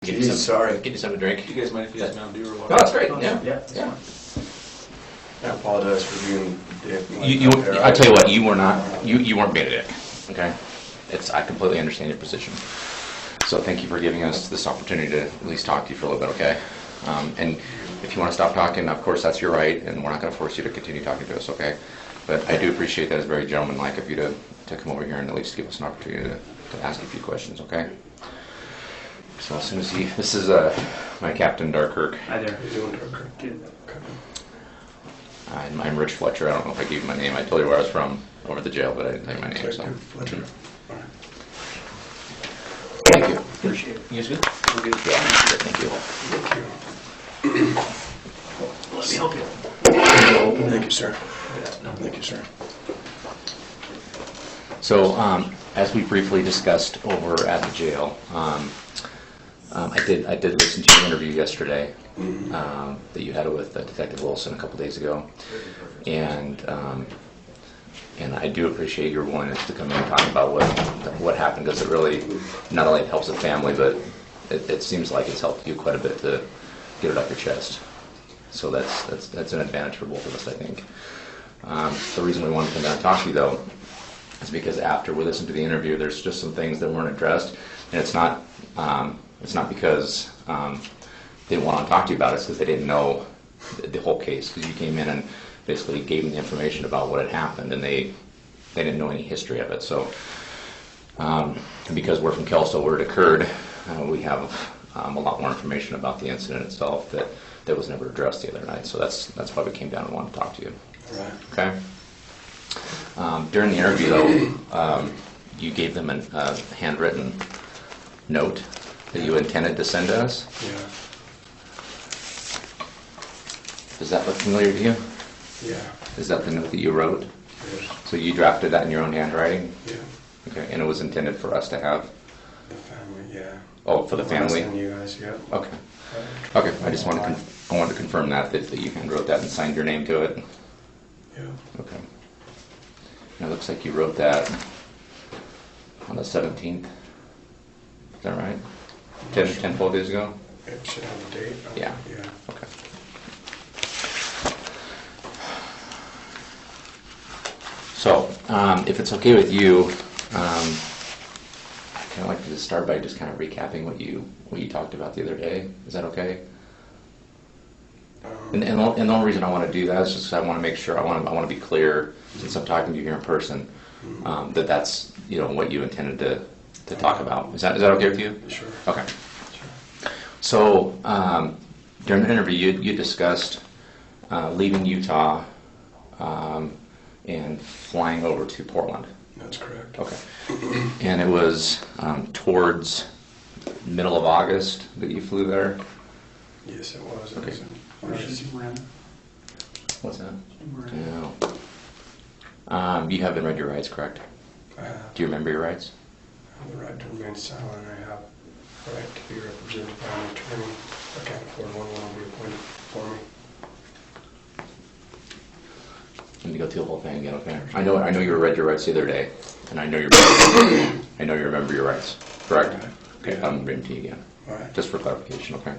Sorry. Get you something to drink. You guys mind if you use Mountain Dew or water? No, that's great. Yeah. Yeah. I apologize for being a dick. I tell you what, you were not. You weren't being a dick. Okay. I completely understand your position. So thank you for giving us this opportunity to at least talk to you for a little bit. Okay. And if you want to stop talking, of course that's your right, and we're not going to force you to continue talking to us. Okay. But I do appreciate that it's very gentlemanlike of you to come over here and at least give us an opportunity to ask a few questions. Okay. So as soon as this is my Captain Darkkirk. Hi there. How you doing, Darkkirk? I'm Rich Fletcher. I don't know if I gave you my name. I told you where I was from over at the jail, but I didn't tell you my name. So. Fletcher. All right. Thank you. Appreciate it. You guys good? We're good. Yeah. Thank you. Let me help you. Thank you, sir. No. Thank you, sir. So, as we briefly discussed over at the jail, I did listen to your interview yesterday that you had with Detective Wilson a couple days ago, and I do appreciate your willingness to come in and talk about what happened, because it really not only helps the family, but it seems like it's helped you quite a bit to get it off your chest. So that's an advantage for both of us, I think. The reason we wanted to come down and talk to you, though, is because after we listened to the interview, there's just some things that weren't addressed, and it's not because they didn't want to talk to you about it. It's because they didn't know the whole case, because you came in and basically gave them the information about what had happened, and they didn't know any history of it. So because we're from Kelso, where it occurred, we have a lot more information about the incident itself that was never addressed the other night. So that's why we came down and wanted to talk to you. Right. Okay. During the interview, though, you gave them a handwritten note that you intended to send to us. Yeah. Does that look familiar to you? Yeah. Is that the note that you wrote? Yes. So you drafted that in your own handwriting? Yeah. Okay, and it was intended for us to have? The family, yeah. Oh, for the family? And you guys, yeah. Okay. Okay, I just wanted to confirm that you hand wrote that and signed your name to it? Yeah. Okay. And it looks like you wrote that on the 17th. Is that right? 12 days ago? It should have a date. Yeah. Yeah. Okay. So, if it's okay with you, I'd kind of like to just start by just kind of recapping what you talked about the other day. Is that okay? And the only reason I want to do that is just because I want to make sure, I want to be clear, since I'm talking to you here in person, that's what you intended to talk about. Is that okay with you? Sure. Okay. Sure. So during the interview, you discussed leaving Utah and flying over to Portland. That's correct. Okay. And it was towards middle of August that you flew there? Yes, it was. Okay. What's that? No. You haven't read your rights, correct? I have. Do you remember your rights? I have the right to remain silent. I have the right to be represented by an attorney. I can't afford one will be appointed for me. Let me go through the whole thing again, okay? I know you read your rights the other day, and I know you remember your rights, correct? Right. Okay, I'm reading to you again, All right. just for clarification, okay?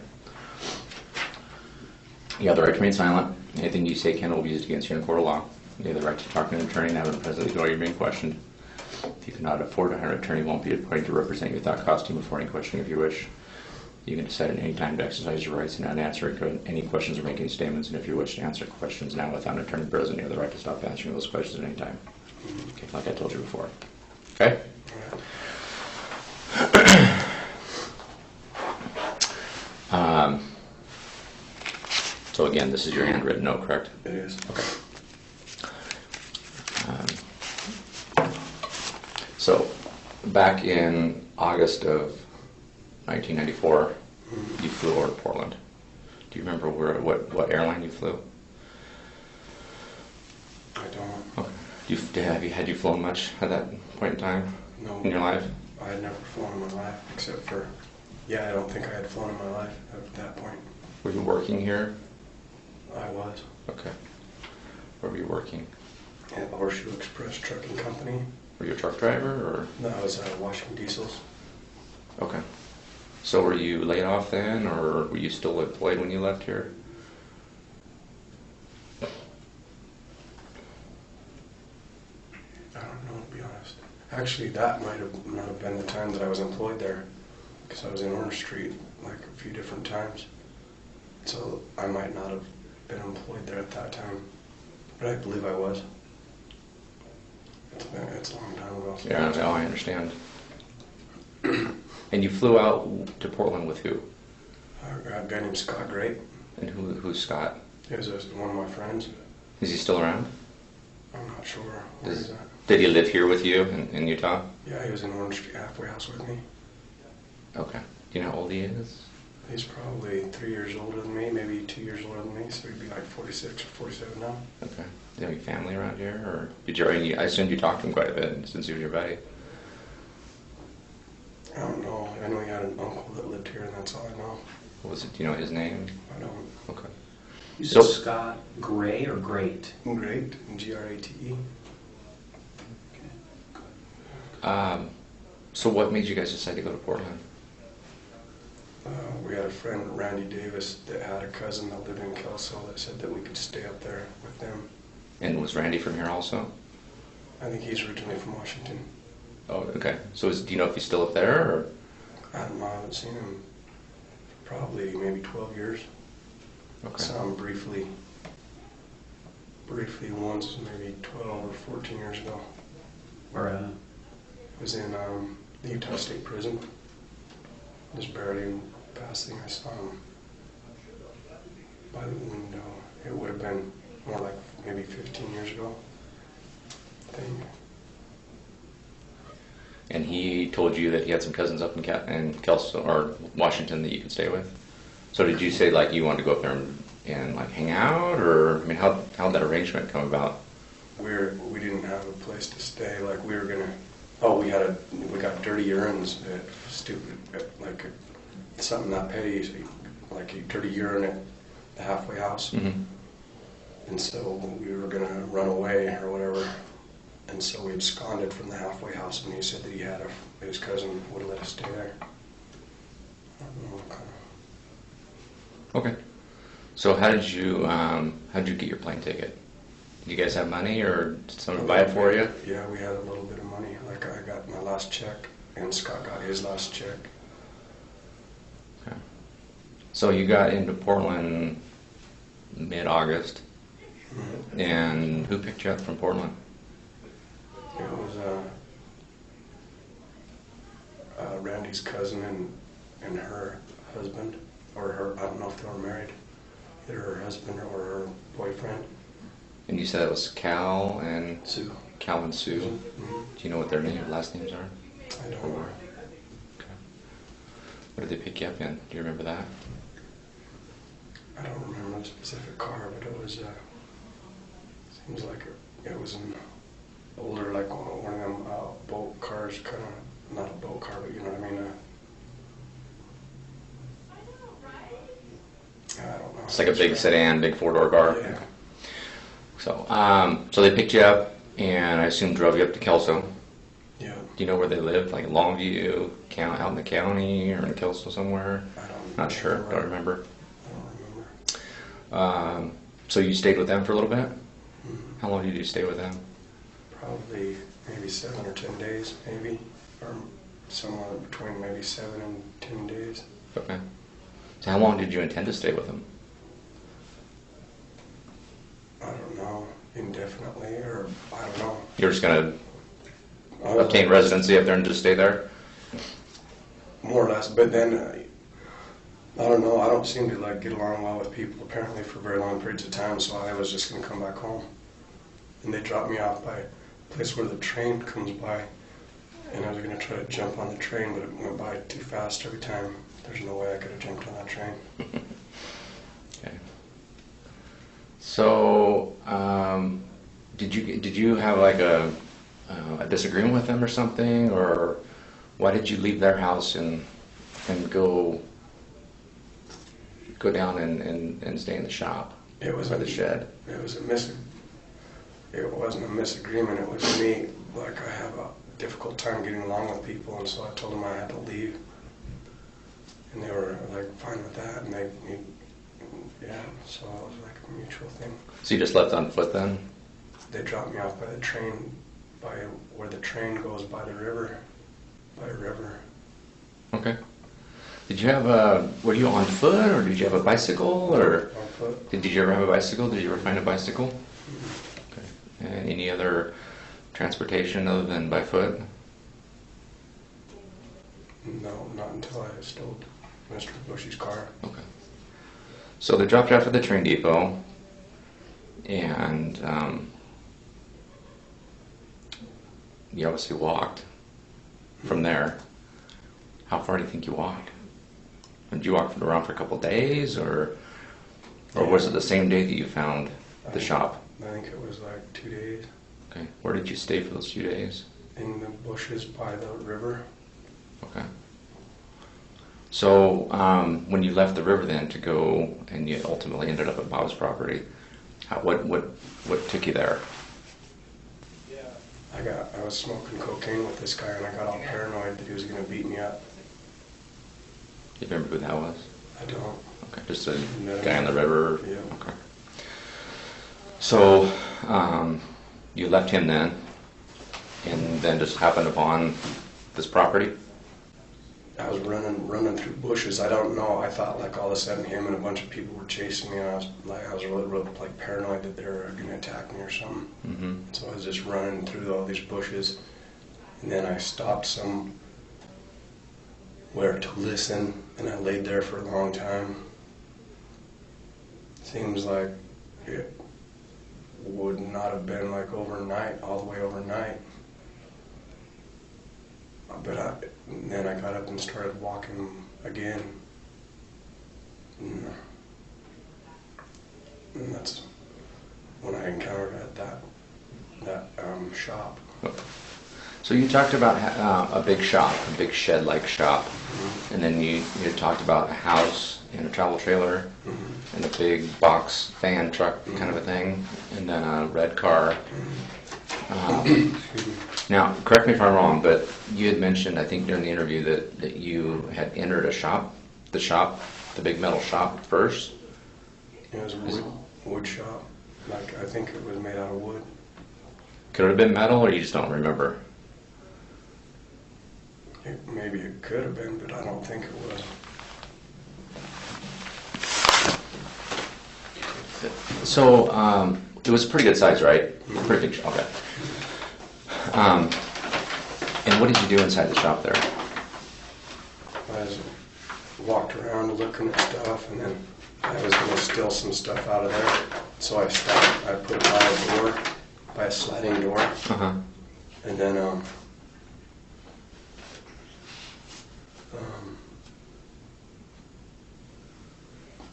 You have the right to remain silent. Anything you say can will be used against you in a court of law. You have the right to talk to an attorney and have him present while you're being questioned. If you cannot afford to hire an attorney, won't be appointed to represent you without costing before any questioning if you wish. You can decide at any time to exercise your rights and not answer any questions or make any statements. And if you wish to answer questions now without an attorney present, you have the right to stop answering those questions at any time. Okay, like I told you before. Okay? All right. So again, this is your handwritten note, correct? It is. Okay. So back in August of 1994, you flew over to Portland. Do you remember what airline you flew? I don't. Okay. Had you flown much at that point in time? No. In your life? I had never flown in my life, except for, I don't think I had flown in my life at that point. Were you working here? I was. Okay. Where were you working? At Horseshoe Express Trucking Company. Were you a truck driver, or? No, I was washing diesels. Okay. So were you laid off then, or were you still employed when you left here? I don't know, to be honest. Actually, that might have not have been the time that I was employed there, because I was in Orange Street like a few different times. So I might not have been employed there at that time, but I believe I was. It's a long time ago. So Yeah, no, I understand. And you flew out to Portland with who? A guy named Scott Wright. And who's Scott? He was one of my friends. Is he still around? I'm not sure where he's at. Did he live here with you in Utah? Yeah, he was in Orange Street halfway house with me. Okay. Do you know how old he is? He's probably 3 years older than me, maybe 2 years older than me, so he'd be like 46 or 47 now. Okay. Do you have any family around here, or did you? I assumed you talked to him quite a bit since he was your buddy. I don't know. I know he had an uncle that lived here, and that's all I know. What was it? Do you know his name? I don't. Okay. You So- said Scott Gray or Great? Great, Grate. So what made you guys decide to go to Portland? We had a friend, Randy Davis, that had a cousin that lived in Kelso that said that we could stay up there with them. And was Randy from here also? I think he's originally from Washington. Oh, okay. So do you know if he's still up there, or? I don't know. I haven't seen him for probably maybe 12 years. Okay. Saw him briefly once, maybe 12 or 14 years ago. Or It was in the Utah State Prison. Just barely passing, I saw him by the window. It would have been more like maybe 15 years ago, I think. And he told you that he had some cousins up in Kelso or Washington that you could stay with. So did you say like you wanted to go up there and like hang out, or I mean, how'd that arrangement come about? We didn't have a place to stay. Like we were gonna. Oh, we got dirty urines at stupid, like something not petty, so like a dirty urine at the halfway house. Mm-hmm. And so we were gonna run away or whatever. And so we absconded from the halfway house, and he said that his cousin would let us stay there. I don't know, kind of. Okay. So how did you get your plane ticket? Did you guys have money, or did someone buy it for you? Yeah, we had a little bit of money. Like I got my last check, and Scott got his last check. Okay. So you got into Portland mid-August, Mm-hmm. and who picked you up from Portland? It was Randy's cousin and her husband, or her, I don't know if they were married, either her husband or her boyfriend. And you said it was Cal and Sue. Cal and Sue. Mm-hmm. Do you know what their last names are? I don't know. Okay. What did they pick you up in? Do you remember that? I don't remember the specific car, but it was, seems like it was an older, like one of them boat cars, kind of, not a boat car, but you know what I mean? I don't know. It's like a big sedan, big four-door car. Yeah. So they picked you up, and I assume drove you up to Kelso. Yeah. Do you know where they lived? Like Longview, out in the county, or in Kelso somewhere? I don't Not sure. remember. Don't remember. I don't remember. So you stayed with them for a little bit? Mhm. How long did you stay with them? Probably maybe 7 or 10 days, maybe, or somewhere between maybe 7 and 10 days. Okay. So how long did you intend to stay with them? I don't know, indefinitely, or I don't know. You're just gonna I was- obtain residency up there and just stay there? More or less, but then, I don't know, I don't seem to like get along well with people apparently for very long periods of time, so I was just gonna come back home. And they dropped me off by a place where the train comes by, and I was gonna try to jump on the train, but it went by too fast every time. There's no way I could have jumped on that train. Okay. So, did you have like a disagreement with them or something, or why did you leave their house and go down and stay in the shop It was or the shed? It wasn't a misagreement. It was me. Like I have a difficult time getting along with people, and so I told them I had to leave. and they were like fine with that, and yeah, so it was like a mutual thing. So you just left on foot then? They dropped me off by the train, by where the train goes by the river, by a river. Okay. Did you have were you on foot, or did you have a bicycle, or? On foot. Did you ever have a bicycle? Did you ever find a bicycle? Mm-hmm. Okay. And any other transportation other than by foot? No, not until I stole Mr. Bushey's car. Okay. So they dropped you off at the train depot, and you obviously walked from there. How far do you think you walked? Did you walk around for a couple days, or was it the same day that you found the shop? I think it was like 2 days. Okay. Where did you stay for those 2 days? In the bushes by the river. Okay. So when you left the river then to go, and you ultimately ended up at Bob's property, what took you there? I was smoking cocaine with this guy, and I got all paranoid that he was going to beat me up. You remember who that was? I don't. Okay, just a No. guy on the river? Yeah. Okay. So you left him then, and then just happened upon this property? I was running through bushes. I don't know. I thought like all of a sudden him and a bunch of people were chasing me, and I was really like paranoid that they were going to attack me or something. Mm-hmm. So I was just running through all these bushes, and then I stopped somewhere to listen, and I laid there for a long time. Seems like it would not have been like overnight, all the way overnight. But then I got up and started walking again. And that's when I encountered at that shop. Okay. So you talked about a big shop, a big shed-like shop, and then you talked about a house and a travel trailer, and a big box van truck kind of a thing, and then a red car. Now, correct me if I'm wrong, but you had mentioned, I think during the interview, that you had entered the big metal shop first. It was a wood shop. Like, I think it was made out of wood. Could it have been metal, or you just don't remember? Maybe it could have been, but I don't think it was. So, it was a pretty good size, right? Pretty big, okay. And what did you do inside the shop there? I was walked around looking at stuff, and then I was going to steal some stuff out of there. So I stopped. I put it by a door, by a sliding door, Uh-huh. and then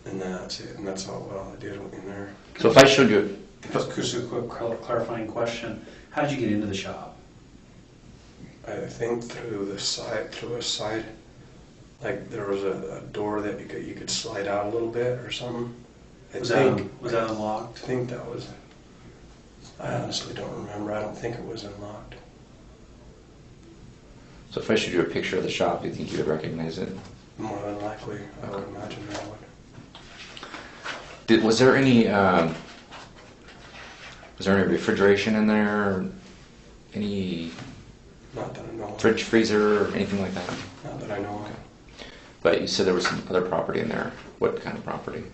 and that's it. And that's all I did in there. So if I showed you, Just a quick clarifying question. How did you get into the shop? I think through a side, like there was a door that you could slide out a little bit or something. Was that unlocked? I think that was. I honestly don't remember. I don't think it was unlocked. so if I showed you a picture of the shop, do you think you would recognize it? More than likely, I would imagine I would. Was there any refrigeration in there? Any Not that I know of. fridge, freezer, or anything like that? Not that I know of. But you said there was some other property in there. What kind of property?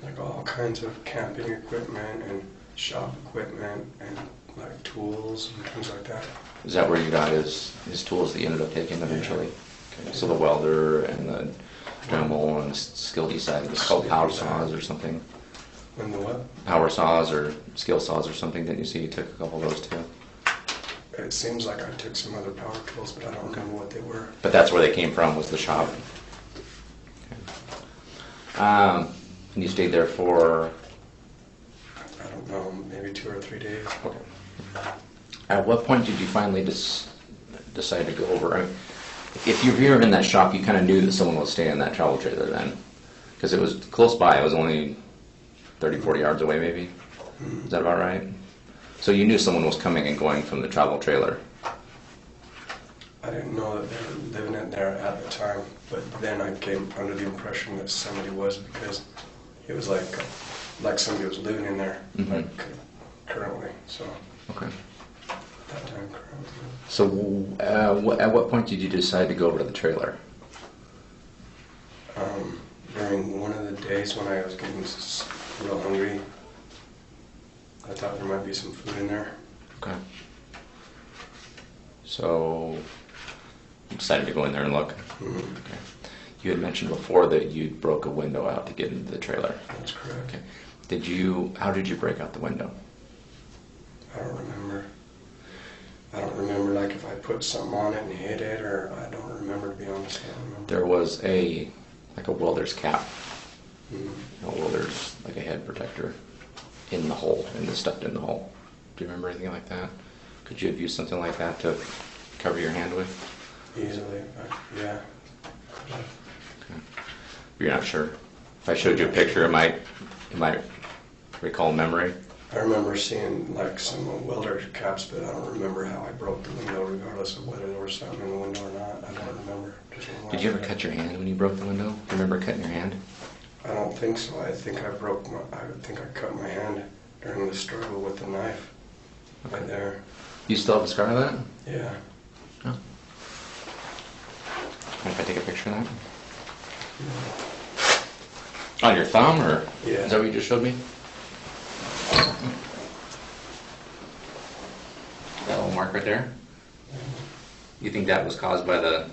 Like all kinds of camping equipment and shop equipment and like tools and things like that. Is that where you got his tools that you ended up taking eventually? Okay. So the welder and the Dremel and the skill side, it was called power saws or something. And the what? Power saws or skill saws or something. Didn't you see you took a couple of those too? It seems like I took some other power tools, but I don't remember what they were. But that's where they came from, was the shop. Okay. And you stayed there for? I don't know, maybe 2 or 3 days. Okay. At what point did you finally decide to go over? I mean, if you were in that shop, you kind of knew that someone was staying in that travel trailer then, because it was close by. It was only 30, 40 yards away, maybe. Is that about right? So you knew someone was coming and going from the travel trailer. I didn't know that they were living in there at the time, but then I came under the impression that somebody was, because it was like somebody was living in there, like currently. So Okay. that time currently. So at what point did you decide to go over to the trailer? During one of the days when I was getting real hungry, I thought there might be some food in there. Okay. So you decided to go in there and look? Mm-hmm. Okay. You had mentioned before that you broke a window out to get into the trailer. That's correct. Okay. How did you break out the window? I don't remember. I don't remember, like, if I put something on it and hit it, or I don't remember, to be honest. I don't remember. There was a welder's cap. Mm-hmm. A welder's, like a head protector in the hole, stuffed in the hole. Do you remember anything like that? Could you have used something like that to cover your hand with? Easily, yeah. Okay. You're not sure? If I showed you a picture, it might recall memory. I remember seeing, like, some welder caps, but I don't remember how I broke the window, regardless of whether there was something in the window or not. I don't remember. Did you ever cut your hand when you broke the window? Do you remember cutting your hand? I don't think so. I think I cut my hand during the struggle with the knife. Okay. Right there. You still have a scar of that? Yeah. Oh. Mind if I take a picture of that? On your thumb, or Yeah. is that what you just showed me? That little mark right there? You think that was caused by the...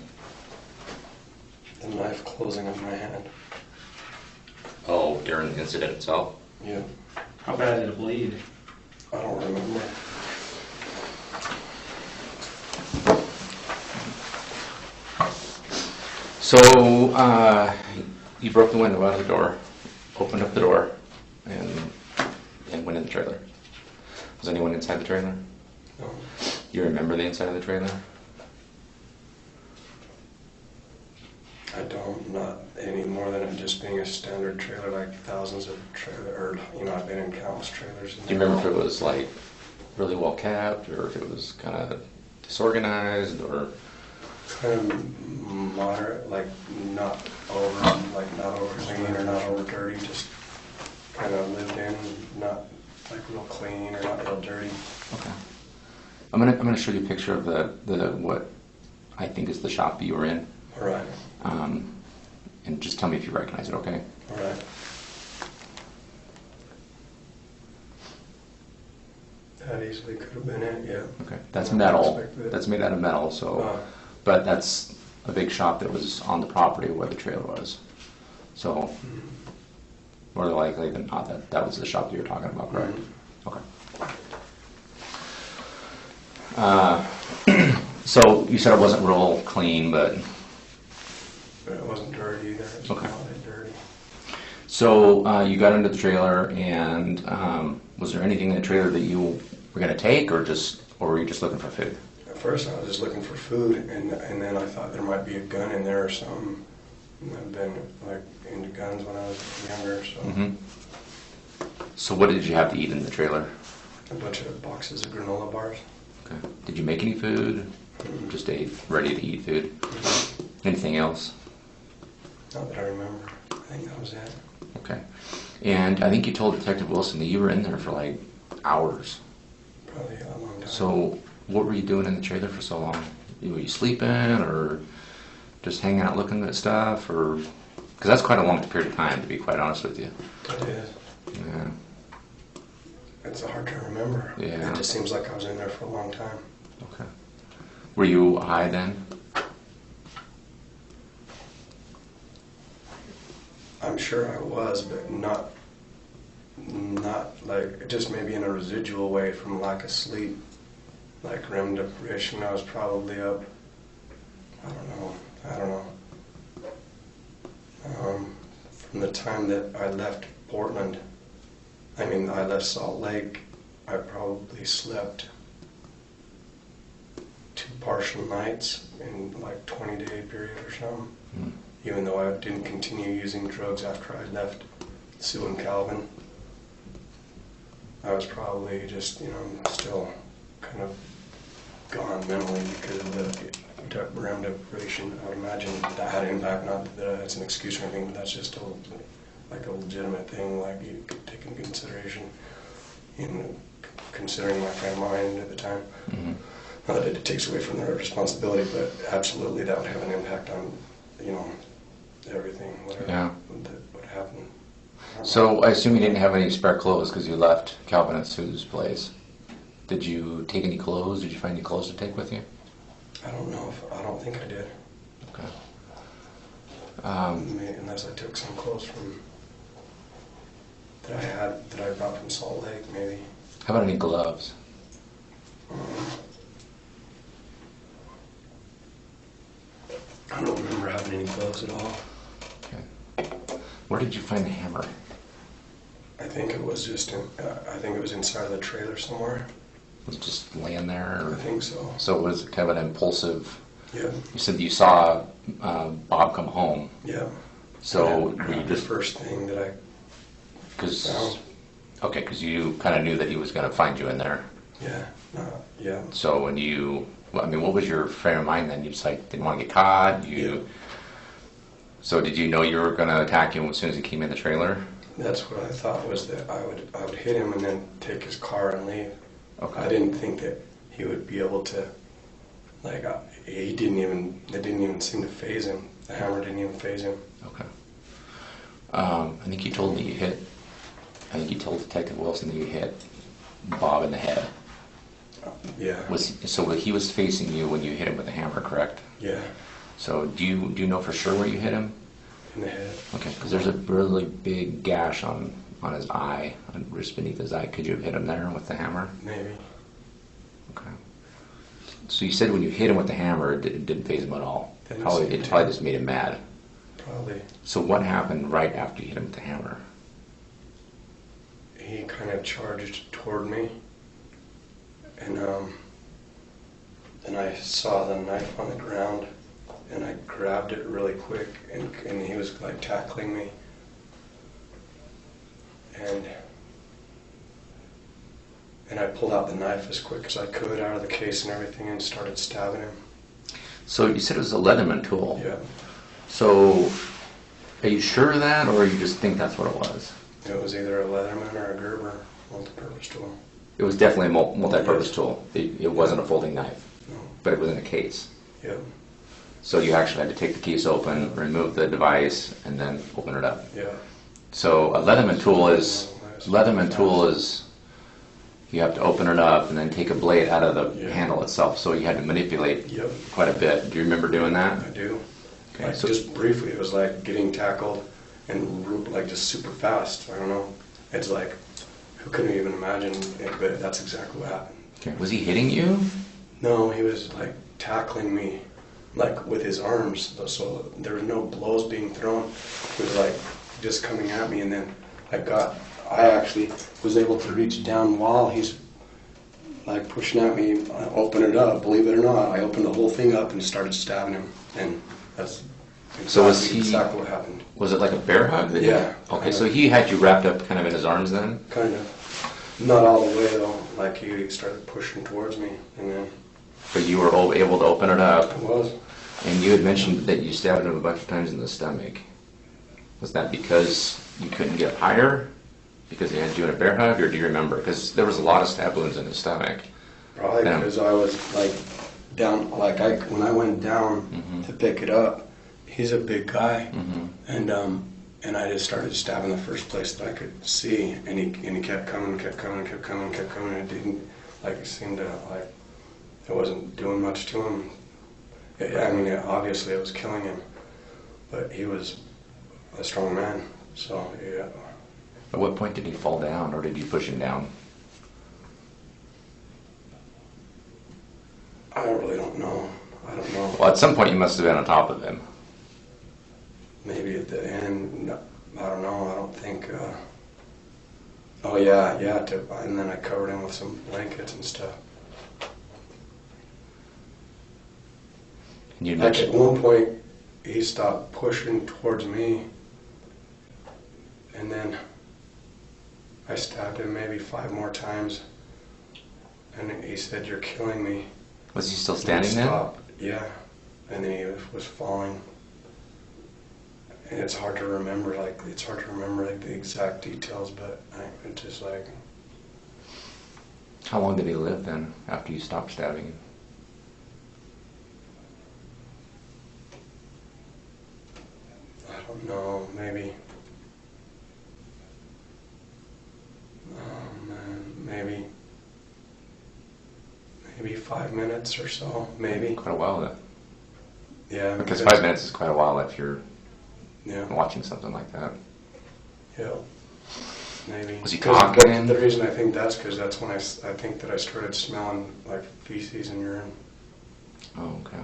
The knife closing on my hand. Oh, during the incident itself? Yeah. How bad did it bleed? I don't remember. So, you broke the window out of the door, opened up the door, and went in the trailer. Was anyone inside the trailer? No. You remember the inside of the trailer? I don't, not any more than it just being a standard trailer, like thousands of I've been in countless trailers. Do you remember if it was like really well kept, or if it was kind of disorganized, or? Kind of moderate, like not over clean or not over dirty, just kind of lived in, not like real clean or not real dirty. Okay. I'm gonna show you a picture of the what I think is the shop that you were in. All right. And just tell me if you recognize it, okay? All right. That easily could have been it, yeah. Okay. That's I metal. expected it. That's made out of metal, so. But that's a big shop that was on the property where the trailer was. So, more likely than not, that was the shop that you're talking about, correct? Okay. So you said it wasn't real clean, but But it wasn't dirty either. It was Okay. not that dirty. so you got into the trailer, and was there anything in the trailer that you were going to take, or were you just looking for food? At first, I was just looking for food, and then I thought there might be a gun in there or something. And I've been like into guns when I was younger, so So what did you have to eat in the trailer? a bunch of boxes of granola bars. Okay. Did you make any food? Just ate ready to eat food? Anything else? Not that I remember. I think that was it. Okay. And I think you told Detective Wilson that you were in there for like hours. Probably a long time. So what were you doing in the trailer for so long? Were you sleeping, or just hanging out looking at stuff, or because that's quite a long period of time, to be quite honest with you. It is. Yeah. It's hard to remember. Yeah. It just seems like I was in there for a long time. Okay. Were you high then? I'm sure I was, but not like, just maybe in a residual way from lack of sleep. Like REM depression, I was probably up. I don't know. From the time that I left Portland, I left Salt Lake, I probably slept 2 partial nights in like 20-day period or something. Even though I didn't continue using drugs after I left Sue and Calvin. I was probably just, still kind of gone mentally because of the ram deprivation. I would imagine that had an impact. Not that it's an excuse or anything, but that's just like a legitimate thing. Like you could take into consideration in considering my frame of mind at the time. Mm-hmm. Not that it takes away from their responsibility, but absolutely that would have an impact on, you know, everything, whatever would happen. So I assume you didn't have any spare clothes because you left Calvin and Sue's place. Did you take any clothes? Did you find any clothes to take with you? I don't know. I don't think I did. Okay. Unless I took some clothes from that I brought from Salt Lake, maybe. How about any gloves? I don't remember having any gloves at all. Okay. Where did you find the hammer? I think it was I think it was inside of the trailer somewhere. Was it just laying there? Or? I think so. So it was kind of an impulsive... Yeah. You said you saw Bob come home. Yeah. So were you the just... first thing that I found. Okay, because you kind of knew that he was going to find you in there. Yeah. Yeah. So when you... I mean, what was your frame of mind then? You just like didn't want to get caught? Yeah. So did you know you were going to attack him as soon as he came in the trailer? That's what I thought, was that I would hit him and then take his car and leave. Okay. I didn't think that he would be able to, like, it didn't even seem to faze him. The hammer didn't even faze him. Okay. I think you told Detective Wilson that you hit Bob in the head. Yeah. So he was facing you when you hit him with the hammer, correct? Yeah. So do you know for sure where you hit him? In the head. Okay, because there's a really big gash on his eye, just beneath his eye. Could you have hit him there with the hammer? Maybe. Okay. So you said when you hit him with the hammer, it didn't faze him at all. It probably just made him mad. Probably. So what happened right after you hit him with the hammer? He kind of charged toward me, and then I saw the knife on the ground, and I grabbed it really quick, and he was like tackling me, and I pulled out the knife as quick as I could out of the case and everything and started stabbing him. So you said it was a Leatherman tool. Yeah. So are you sure of that, or you just think that's what it was? It was either a Leatherman or a Gerber multi-purpose tool. It was definitely a multi-purpose tool. It wasn't a folding knife, No. but it was in a case. Yeah. So you actually had to take the case open, remove the device, and then open it up. Yeah. So a Leatherman tool is you have to open it up and then take a blade out of the handle itself. So you had to manipulate quite a bit. Do you remember doing that? I do. Okay, Like, so just briefly, it was like getting tackled and like just super fast. I don't know. It's like, who couldn't even imagine it, but that's exactly what happened. okay. Was he hitting you? No, he was like tackling me, like with his arms. So there were no blows being thrown. It was like just coming at me, and then I actually was able to reach down while he's like pushing at me. I opened it up, believe it or not. I opened the whole thing up and started stabbing him, and that's exactly what happened. Was it like a bear hug? Yeah. Okay, so he had you wrapped up kind of in his arms then? Kind of. Not all the way though. Like he started pushing towards me, and then But you were able to open it up. it was. And you had mentioned that you stabbed him a bunch of times in the stomach. Was that because you couldn't get higher? Because he had you in a bear hug, or do you remember? Because there was a lot of stab wounds in his stomach. Probably because I was like down, like when I went down to pick it up, he's a big guy, and I just started stabbing the first place that I could see, and he kept coming. It didn't it seemed to like it wasn't doing much to him. I mean, obviously it was killing him, but he was a strong man, so yeah. At what point did he fall down, or did you push him down? I really don't know. I don't know. Well, at some point you must have been on top of him. Maybe at the end, no, I don't know. I don't think. Oh yeah, and then I covered him with some blankets and stuff. And you Like mentioned at one point, he stopped pushing towards me, and then I stabbed him maybe 5 more times, and he said, "You're killing me." was he still And he standing there? stopped. Yeah. and then he was falling. And it's hard to remember, like the exact details, but it's just like. How long did he live then after you stopped stabbing him? I don't know, maybe. Oh man, maybe 5 minutes or so, maybe. Quite a while then. Yeah. Because 5 minutes is quite a while if you're Yeah. watching something like that. Yeah. Maybe. Was he 'Cause talking? The reason I think that's because that's when I think that I started smelling like feces and urine. Oh, okay.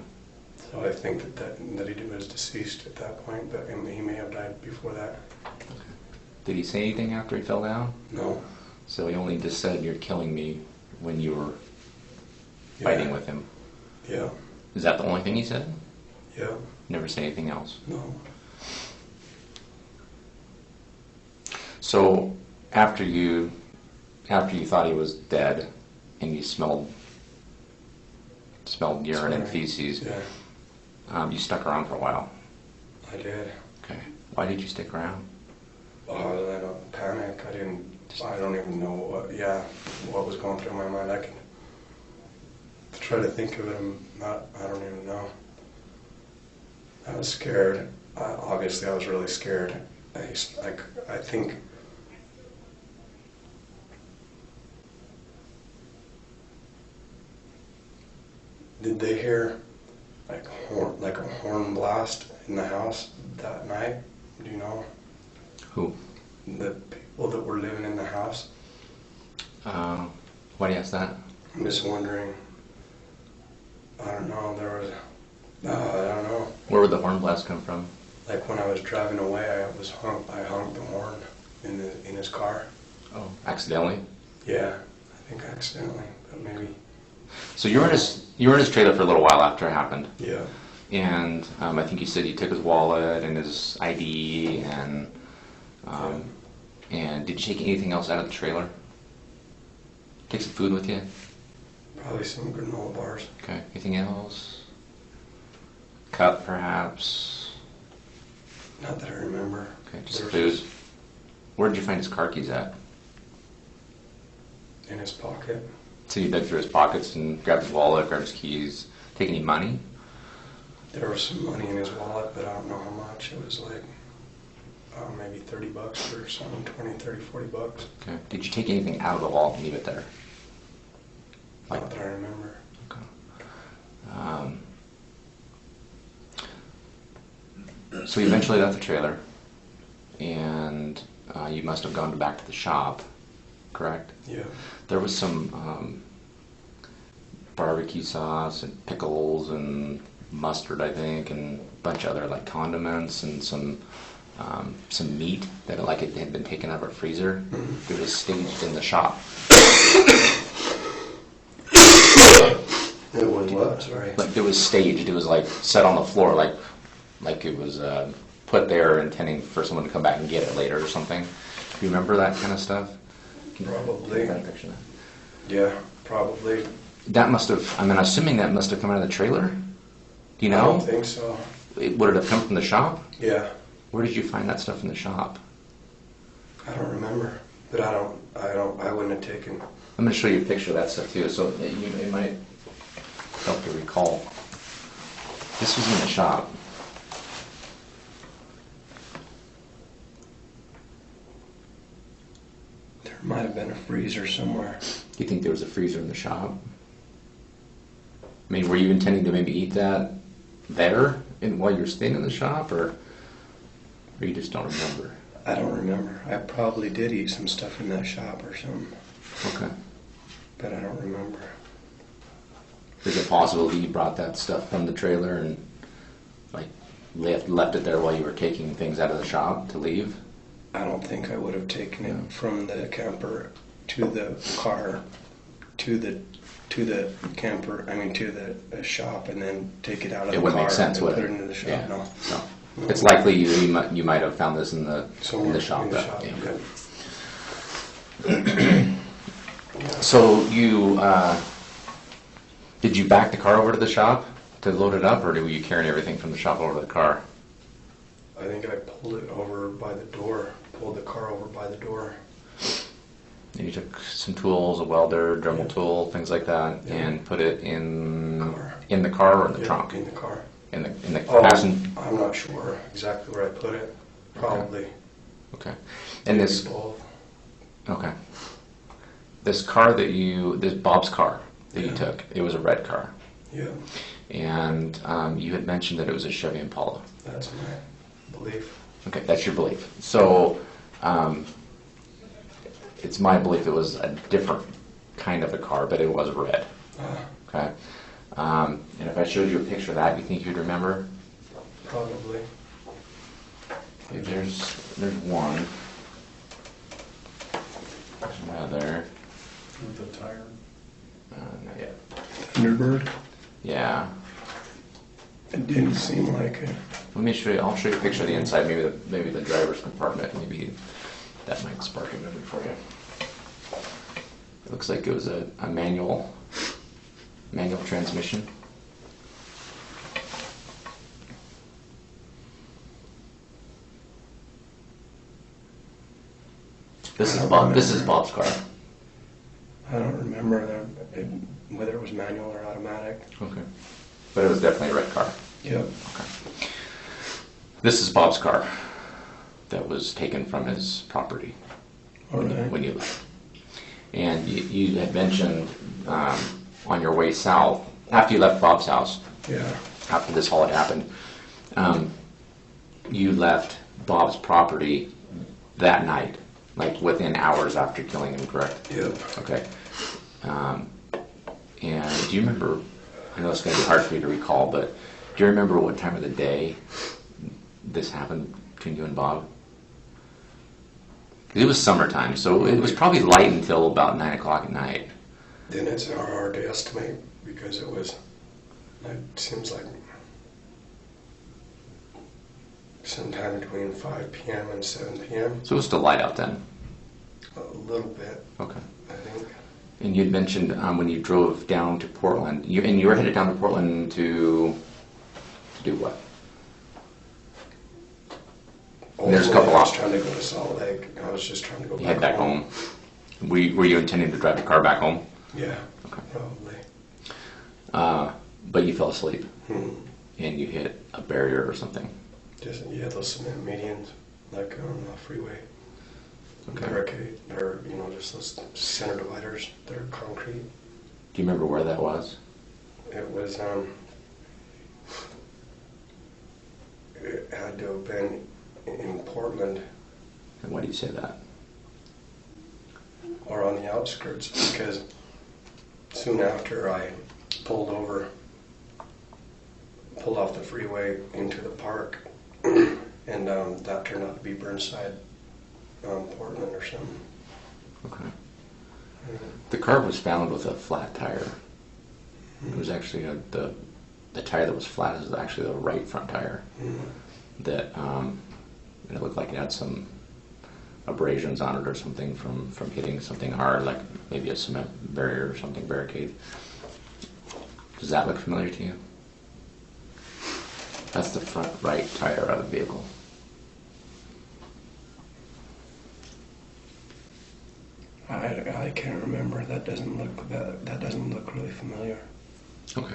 So I think that he was deceased at that point, but he may have died before that. Did he say anything after he fell down? No. So he only just said, "You're killing me," when you were fighting with him. Yeah. Is that the only thing he said? Yeah. Never say anything else? No. So after you thought he was dead and you smelled urine and feces, Yeah. You stuck around for a while. I did. Okay. Why did you stick around? Oh, I don't panic. I don't even know what was going through my mind. I can try to think of it. I don't even know. I was scared. Obviously, I was really scared. I think. Did they hear like a horn blast in the house that night? Do you know? Who? The people that were living in the house. Why do you ask that? I'm just wondering. I don't know. I don't know. Where would the horn blast come from? Like when I was driving away, I honked the horn in his car. Oh, accidentally? Yeah, I think accidentally, but maybe. So you were in his trailer for a little while after it happened. Yeah. And I think you said he took his wallet and his ID and did you take anything else out of the trailer? Take some food with you? Probably some granola bars. Okay. Anything else? Cup, perhaps? Not that I remember. Okay, just food. Where did you find his car keys at? In his pocket. So you dug through his pockets and grabbed his wallet, grabbed his keys. Take any money? There was some money in his wallet, but I don't know how much. It was like maybe $30 or something, 20, 30, $40. Okay. Did you take anything out of the wallet and leave it there? Not that I remember. Okay. So you eventually left the trailer, and you must have gone back to the shop, correct? Yeah. There was some barbecue sauce and pickles and mustard, I think, and a bunch of other like condiments and some meat that it had been taken out of our freezer. Mm-hmm. It was staged in the shop. It was what? Sorry. Like it was staged. It was like set on the floor, like it was put there intending for someone to come back and get it later or something. Do you remember that kind of stuff? Probably. Can you picture that? Yeah, probably. That must have. I mean, assuming that must have come out of the trailer. Do you know? I don't think so. Would it have come from the shop? Yeah. Where did you find that stuff in the shop? I don't remember, but I wouldn't have taken. I'm going to show you a picture of that stuff too, so it might help to recall. This was in the shop. There might have been a freezer somewhere. Do you think there was a freezer in the shop? I mean, were you intending to maybe eat that there while you were staying in the shop, or you just don't remember? I don't remember. I probably did eat some stuff in that shop or something. Okay. But I don't remember. Is it possible that you brought that stuff from the trailer and like left it there while you were taking things out of the shop to leave? I don't think I would have taken it from the camper to the car to the camper. I mean to the shop and then take it out of the car. It wouldn't make sense, and would put it? it into the shop. Yeah. No. It's likely you might have found this in the shop. In the shop. Yeah. So you did you back the car over to the shop to load it up, or were you carrying everything from the shop over to the car? I think I pulled it over by the door, pulled the car over by the door. And you took some tools, a welder, Dremel tool, things like that, Yeah. and put it in Car. in the car or in the Yeah, trunk? in the car. In the Oh, passenger. I'm not sure exactly where I put it. Probably. Okay. And this. Both. Okay. This car this Bob's car that you Yeah. took, it was a red car. Yeah, And you had mentioned that it was a Chevy Impala. that's my belief. Okay, that's your belief. So it's my belief it was a different kind of a car, but it was red. Okay. And if I showed you a picture of that, do you think you'd remember? Probably. Okay, there's one. There's another. With the tire. Not yet. Thunderbird? Yeah. It didn't seem like it. Let me show you. I'll show you a picture of the inside. Maybe the driver's compartment. Maybe that might spark a memory for you. It looks like it was a manual transmission. This is Bob's car. I don't remember whether it was manual or automatic. Okay. But it was definitely a red car. Yep. Okay. This is Bob's car that was taken from his property when you left. And you had mentioned on your way south, after you left Bob's house, Yeah. after this all had happened, you left Bob's property that night, like within hours after killing him, correct? Yep. Okay. And do you remember, I know it's going to be hard for you to recall, but do you remember what time of the day this happened between you and Bob? It was summertime, so it was probably light until about 9 o'clock at night. Then it's hard to estimate because it seems like sometime between 5 p.m. and 7 p.m. So it was still light out then? A little bit, Okay. I think. And you'd mentioned when you drove down to Portland, you were headed down to Portland to do what? There's a couple I was options. trying to go to Salt Lake. I was just trying to go You head back home. Were you intending to drive the car back home? Yeah, Okay. probably. But you fell asleep Hmm. and you hit a barrier or something. Just, those cement medians, like on the freeway. Okay. Barricade, or, just those center dividers that are concrete. Do you remember where that was? It was, it had to have been in Portland And why do you say that? or on the outskirts, because soon after I pulled off the freeway into the park, and that turned out to be Burnside, Portland or something. Okay. The car was found with a flat tire. It was actually the tire that was flat is actually the right front tire. That and it looked like it had some abrasions on it or something from hitting something hard, like maybe a cement barrier or something, barricade. Does that look familiar to you? That's the front right tire of the vehicle. I can't remember. That doesn't look really familiar. Okay.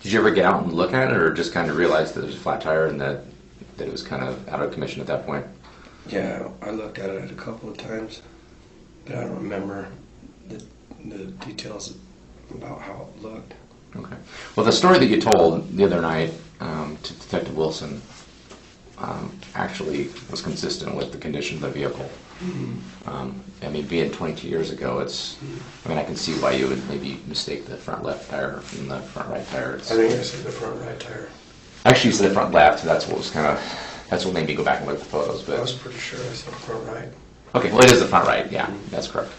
Did you ever get out and look at it, or just kind of realize that it was a flat tire and that it was kind of out of commission at that point? Yeah, I looked at it a couple of times, but I don't remember the details about how it looked. Okay. Well, the story that you told the other night to Detective Wilson actually was consistent with the condition of the vehicle. I mean, being 22 years ago, I can see why you would maybe mistake the front left tire from the front right tire. I think I said the front right tire. Actually, you said the front left. That's what made me go back and look at the photos. I was But pretty sure I said front right. okay, well, it is the front right. Yeah, that's correct.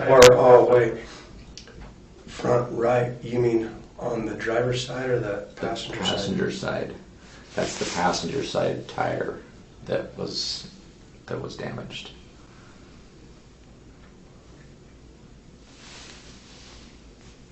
Or, wait. Front right, you mean on the driver's side or the passenger side? Passenger side. That's the passenger side tire that was damaged.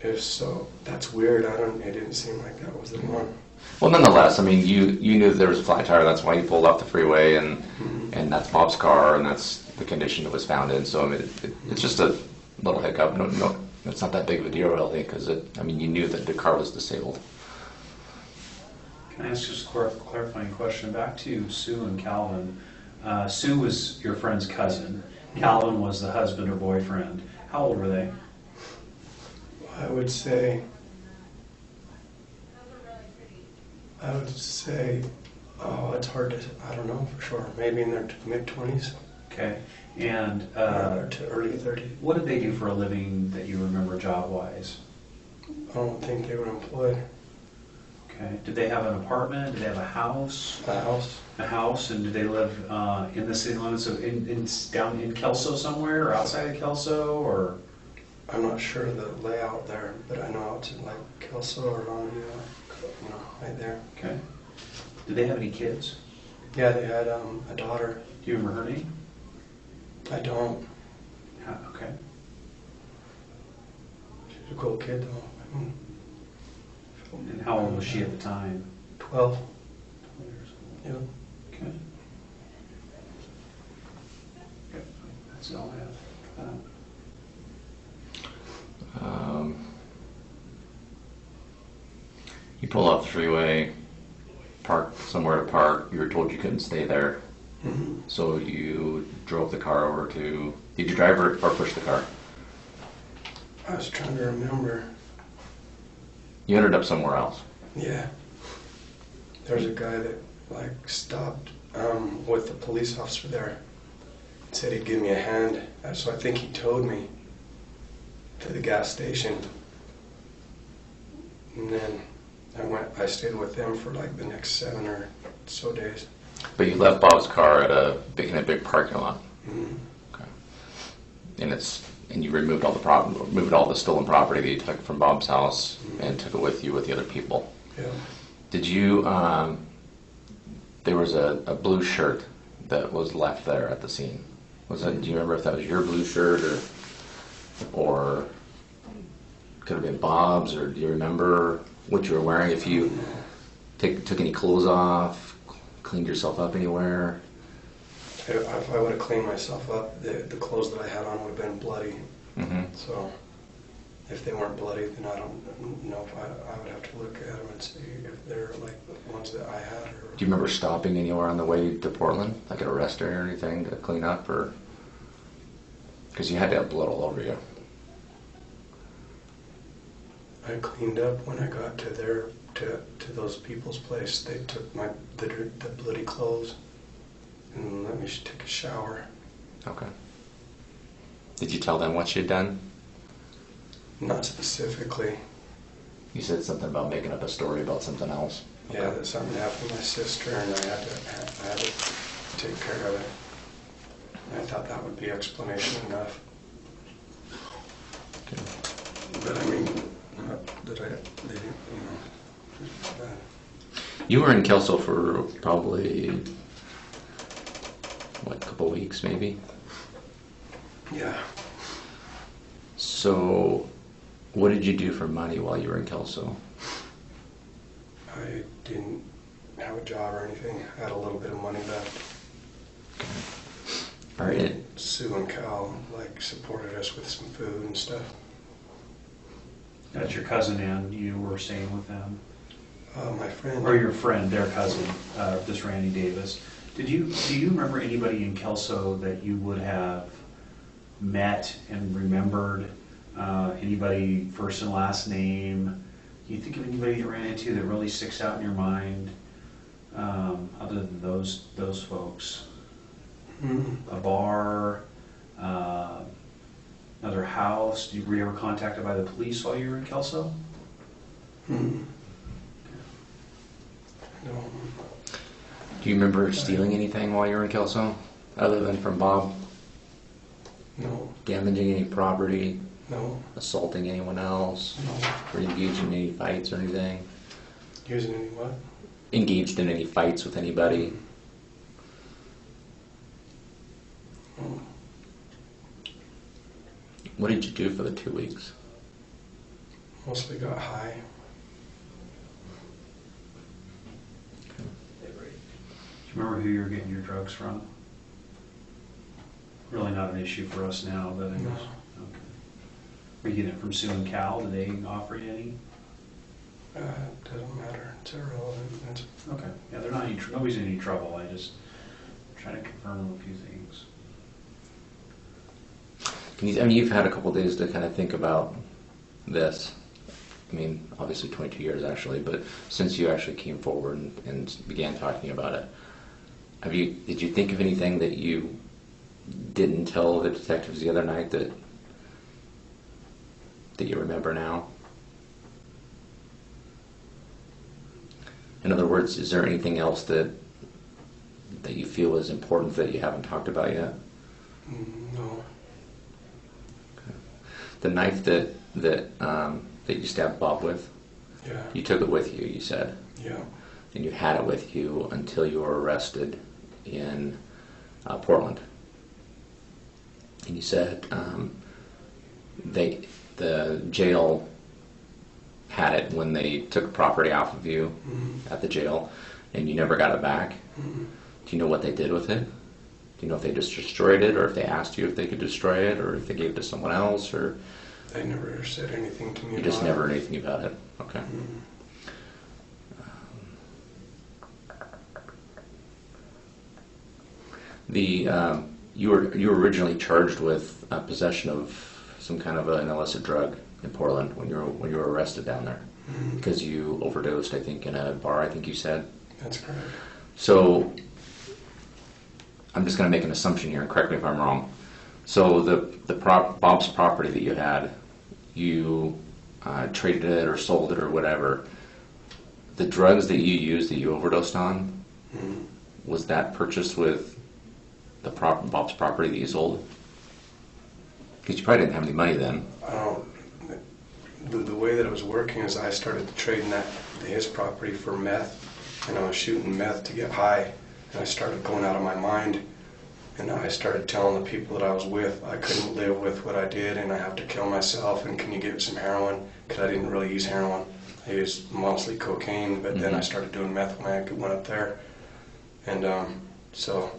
If so, that's weird. It didn't seem like that was the one. Well, nonetheless, I mean, you knew that there was a flat tire. That's why you pulled off the freeway, and that's Bob's car, and that's the condition it was found in. So I mean, it's just a little hiccup. No, it's not that big of a deal, really, because I mean, you knew that the car was disabled. Can I ask just a clarifying question? Back to Sue and Calvin. Sue was your friend's cousin. Calvin was the husband or boyfriend. How old were they? I would say, oh, it's hard to, I don't know for sure. Maybe in their mid-20s. Okay. And to early 30s. what did they do for a living that you remember job-wise? I don't think they were employed. Okay. Did they have an apartment? Did they have a house? A house. A house, and did they live in the city limits of down in Kelso somewhere, or outside of Kelso, or? I'm not sure of the layout there, but I know it's in like Kelso or on, right there. Okay. Did they have any kids? Yeah, they had a daughter. Do you remember her name? I don't. Okay. She's a cool kid though. And how old was she at the time? 12. 12 years old. Yeah. Okay. Yep. That's all I have. You pulled off the freeway, parked somewhere to park. You were told you couldn't stay there, so you drove the car over to. Did you drive or push the car? I was trying to remember. You ended up somewhere else. Yeah. There's a guy that like stopped with the police officer there. Said he'd give me a hand. So I think he towed me to the gas station. And then I stayed with them for like the next 7 or so days. But you left Bob's car in a big parking lot. Mm-hmm. Okay. And you removed all the stolen property that you took from Bob's house and took it with you with the other people. Yeah. Did you? There was a blue shirt that was left there at the scene. Do you remember if that was your blue shirt or could have been Bob's, or do you remember what you were wearing? If you took any clothes off, cleaned yourself up anywhere? If I would have cleaned myself up, the clothes that I had on would have been bloody. Mm-hmm. So if they weren't bloody, then I don't know if I would have to look at them and see if they're like the ones that I had. Or... Do you remember stopping anywhere on the way to Portland, like at a restaurant or anything, to clean up, or because you had to have blood all over you? I cleaned up when I got to those people's place. They took the bloody clothes and let me take a shower. Okay. Did you tell them what you'd done? Not specifically. You said something about making up a story about something else. Yeah, Okay. that something happened to my sister and I had to take care of it. And I thought that would be explanation enough. Okay. But I mean, not that You were in Kelso for probably, a couple weeks maybe? Yeah. So, what did you do for money while you were in Kelso? I didn't have a job or anything. I had a little bit of money left. All right. Sue and Cal supported us with some food and stuff. That's your cousin, and you were staying with them? My friend. Or your friend, their cousin, this Randy Davis. Do you remember anybody in Kelso that you would have met and remembered? Anybody first and last name? Can you think of anybody you ran into that really sticks out in your mind, other than those folks? A bar, another house. Were you ever contacted by the police while you were in Kelso? No. Do you remember stealing anything while you were in Kelso, other than from Bob? No. Damaging any property? No. Assaulting anyone else? No. Were you engaged in any fights or anything? Using any what? Engaged in any fights with anybody? No. What did you do for the 2 weeks? Mostly got high. Do you remember who you were getting your drugs from? Really not an issue for us now, but I No. guess. Okay. Were you getting it from Sue and Cal? Did they offer you any? Doesn't matter. It's irrelevant. It's, Okay. Yeah, they're not nobody's in any trouble. I just trying to confirm a few things. I mean, you've had a couple days to kind of think about this. I mean, obviously 22 years actually, but since you actually came forward and began talking about it, did you think of anything that you didn't tell the detectives the other night that you remember now? In other words, is there anything else that you feel is important that you haven't talked about yet? no. Okay. The knife that you stabbed Bob with, Yeah. you took it with you, you said, Yeah. and you had it with you until you were arrested in Portland. And you said the jail had it when they took property off of you at the jail, and you never got it back. Do you know what they did with it? Do you know if they just destroyed it, or if they asked you if they could destroy it, or if they gave it to someone else, or They never said anything to me you about just it. never heard anything about it? Okay. You were originally charged with possession of some kind of an illicit drug in Portland when you were arrested down there because you overdosed, I think, in a bar. I think you said. That's correct. So I'm just going to make an assumption here, and correct me if I'm wrong. So Bob's property that you had, you traded it or sold it or whatever. The drugs that you used that you overdosed on, was that purchased with the Bob's property that you sold? Because you probably didn't have any money then. The way that it was working is I started trading his property for meth, and I was shooting meth to get high, and I started going out of my mind, and I started telling the people that I was with I couldn't live with what I did, and I have to kill myself, and can you give me some heroin? Because I didn't really use heroin. I used mostly cocaine, but then I started doing meth when I went up there, and so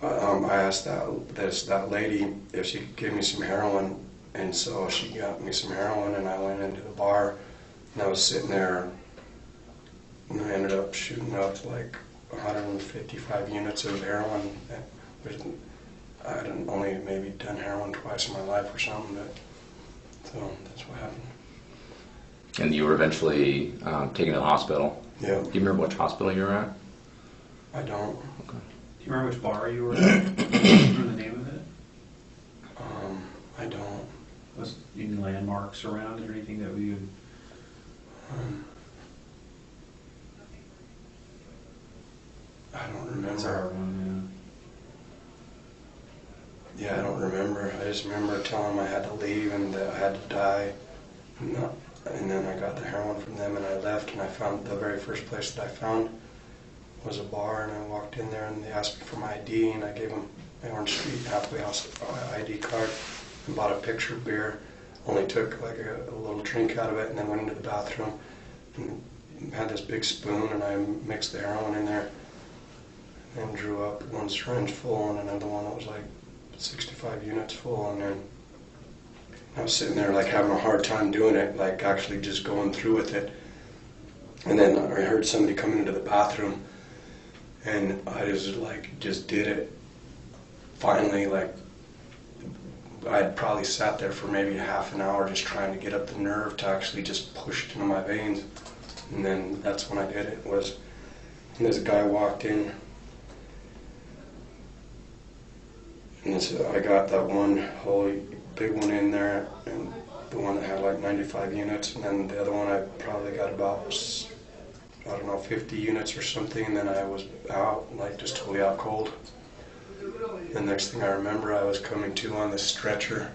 I asked that lady if she could give me some heroin, and so she got me some heroin, and I went into the bar, and I was sitting there, and I ended up shooting up like 155 units of heroin. I had only maybe done heroin twice in my life or something, but so that's what happened. And you were eventually taken to the hospital. Yeah. Do you remember which hospital you were at? I don't. Okay. Do you remember which bar you were at? Do you remember the name of it? I don't. Was any landmarks around or anything that we would? I don't That's our remember. one. Yeah, I don't remember. I just remember telling them I had to leave and that I had to die. And then I got the heroin from them and I left, and I found the very first place that I found was a bar, and I walked in there and they asked me for my ID, and I gave them my Orange Street halfway house ID card and bought a pitcher of beer. Only took like a little drink out of it and then went into the bathroom and had this big spoon, and I mixed the heroin in there and drew up one syringe full and another one that was like 65 units full, and then I was sitting there like having a hard time doing it, like actually just going through with it. And then I heard somebody coming into the bathroom, and I just did it. Finally, like I'd probably sat there for maybe half an hour just trying to get up the nerve to actually just push it into my veins. And then that's when I did it. And this guy walked in, and I got that one whole big one in there, and the one that had like 95 units, and then the other one I probably got about, I don't know, 50 units or something, and then I was out, like just totally out cold. The next thing I remember, I was coming to on this stretcher,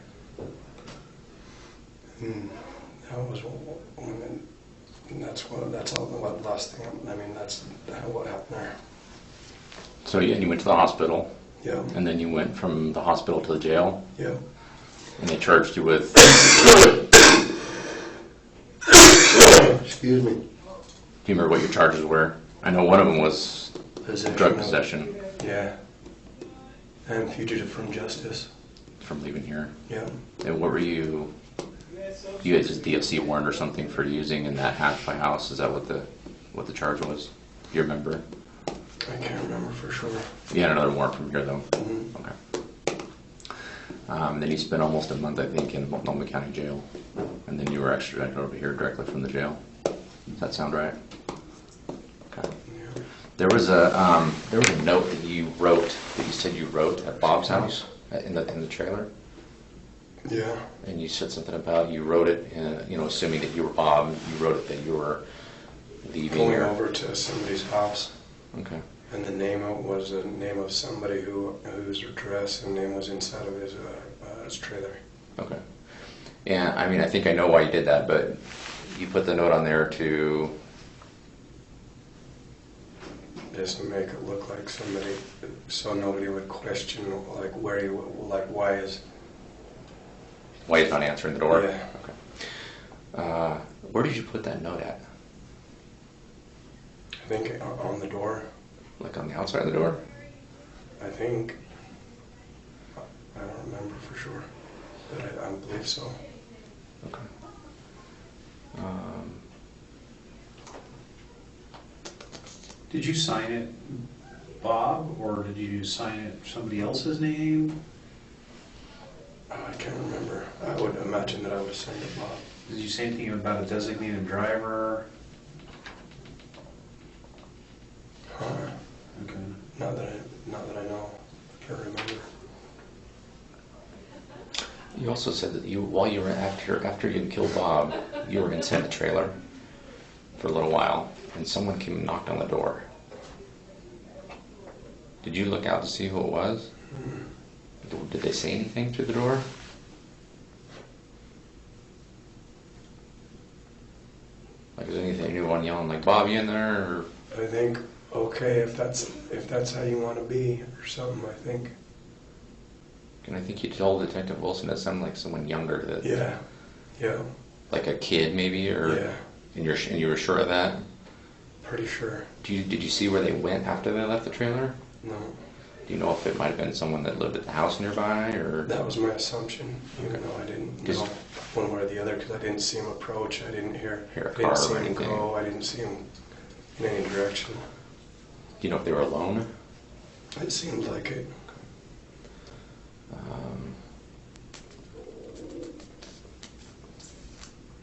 and that was that's all the last thing. I mean, that's what happened there. So you went to the hospital. Yeah. And then you went from the hospital to the jail. Yeah. And they charged you with Excuse me. Do you remember what your charges were? I know one of them was drug possession Yeah. And fugitive from justice. from leaving here. Yeah. And what were you had just DFC warrant or something for using in that house by house? Is that what the charge was? Do you remember? I can't remember for sure. You had another warrant from here though? Mhm. Okay. Then you spent almost a month, I think, in Multnomah County Jail. And then you were extradited over here directly from the jail. Does that sound right? Okay. Yeah. There was a note that you wrote, that you said you wrote at Bob's house in the trailer. Yeah. And you said something about you wrote it, assuming that you were Bob, you wrote it that you were leaving. Going over to somebody's house. Okay. And the name was the name of somebody whose address and name was inside of his trailer. Okay. And I mean, I think I know why you did that, but you put the note on there to. Just to make it look like somebody, so nobody would question like where he, like why is. Why he's not answering the door? Yeah. Okay. Where did you put that note at? I think on the door. Like on the outside of the door? I think. I don't remember for sure, but I believe so. Okay. Did you sign it, Bob, or did you sign it somebody else's name? I can't remember. I would imagine that I would have signed it Bob. Did you say anything about a designated driver? Huh. Okay. Not that I know. I can't remember. You also said that while you were after you had killed Bob, you were inside the trailer for a little while, and someone came and knocked on the door. Did you look out to see who it was? Mm-hmm. Did they say anything through the door? Like, is anyone yelling like, "Bob, you in there?" Or? I think okay if that's how you want to be or something. I think. And I think you told Detective Wilson that sounded like someone younger. That Yeah. Like a kid maybe, or Yeah. And you were sure of that? Pretty sure. Did you see where they went after they left the trailer? No. Do you know if it might have been someone that lived at the house nearby, or? That was my assumption, even though I didn't know one way or the other because I didn't see him approach. I didn't hear Hear a I car didn't see or him anything. go. I didn't see him in any direction. Do you know if they were alone? It seemed like it.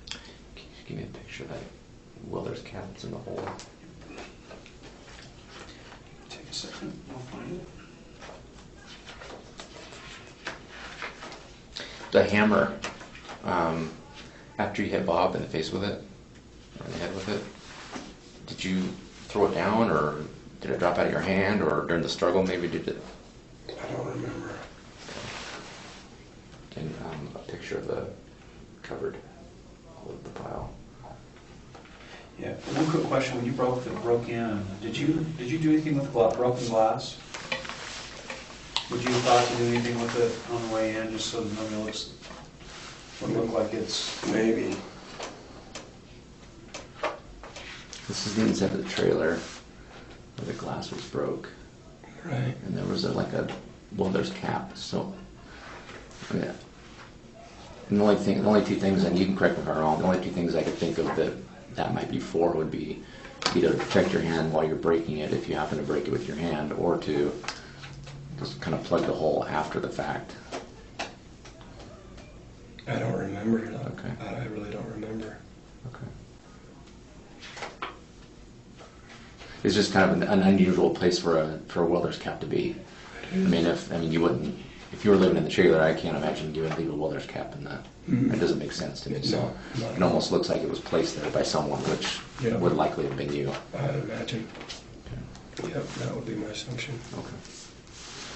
Can you give me a picture of that? Well, there's cats in the hole. Take a second, I'll find it. The hammer, after you hit Bob in the face with it, or in the head with it, did you throw it down, or did it drop out of your hand, or during the struggle maybe did it? I don't remember. And a picture of the covered of the pile. Yeah, one quick question, when you broke in, did you do anything with the broken glass? Would you have thought to do anything with it on the way in, just so that nobody would look like it's... Maybe. This is the inside of the trailer where the glass was broke. Right. And there was there's cap, so, yeah. And the only two things, and you can correct me if I'm wrong, the only two things I could think of that might be for would be either to protect your hand while you're breaking it, if you happen to break it with your hand, or to just kind of plug the hole after the fact. I don't remember. Okay. I really don't remember. Okay. It's just kind of an unusual place for a welder's cap to be. I mean, if you were living in the trailer, I can't imagine you would leave a welder's cap in that. Mhm. It doesn't make sense to me. So No. it almost looks like it was placed there by someone, which Yeah. would likely have been you. I'd imagine. Okay. Yep, that would be my assumption. Okay.